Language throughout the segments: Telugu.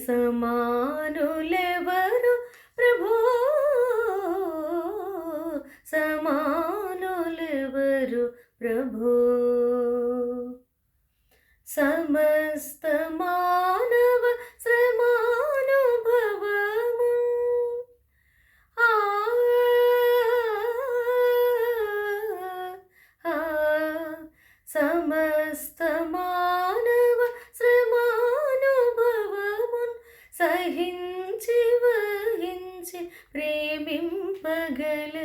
సమానులెవరు ప్రభో, సమానులెవరు ప్రభో. సమస్త మానవ శ్రమానుభవము ఆ ఆ సమస్త మానవ శ్రమానుభవమున్ సహించి వహించి ప్రేమింపగల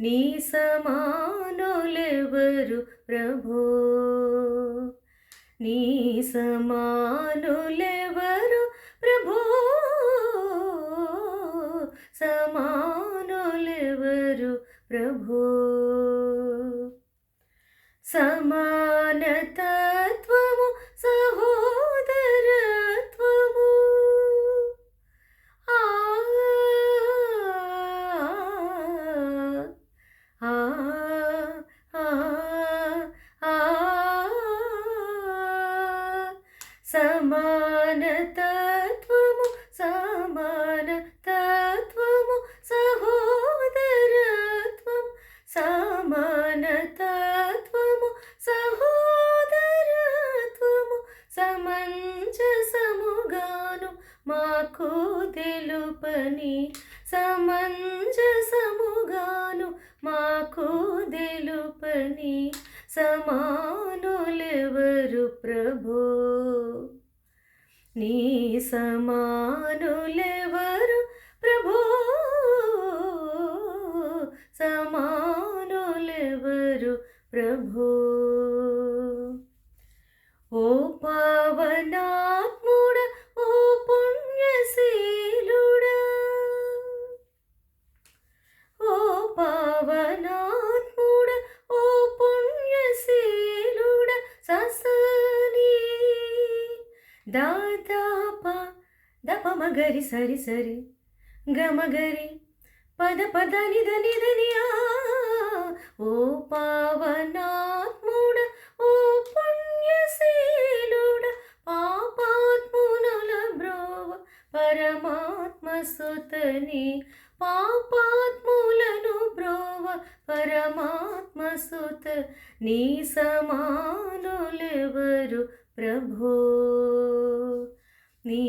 నీ సమానులెవరు ప్రభో, నీ సమానులెవరు ప్రభో, సమానులెవరు ప్రభో. సమానతత్వము సహోదరత్వము ఆ ఆ ఆ ఆ సమానతత్వము సమానతత్వము సహోదరత్వం సమానతత్వము సహోదరత్వము సమంజసముగాను మాకు తెలుపని సమంజసముగాను మాకు తెలుపని సమానులెవరు ప్రభో, నీ సమానులెవరు ప్రభో, సమానులెవరు ప్రభో. ఓ పావనాత్ముడ ఓ పుణ్యశీలుడా, ఓ పావనాత్ముడ ఓ పుణ్యశీలుడ ససని దాదాప దప మగరి సరి సరి గమగరి పద పద నిద నిద నియా. ఓ పావనాత్ముడ ఓ పుణ్యశీలుడ పాపాత్మునుల బ్రోవ పరమాత్మ సుతని పాపాత్ములను బ్రోవ పరమాత్మ సుత నీ సమానులెవరు ప్రభో, నీ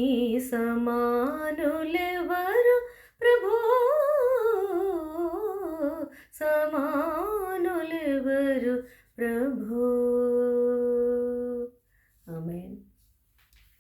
సమానులెవరు ప్రభో, సమానులెవరు ప్రభో. ఆమేన్.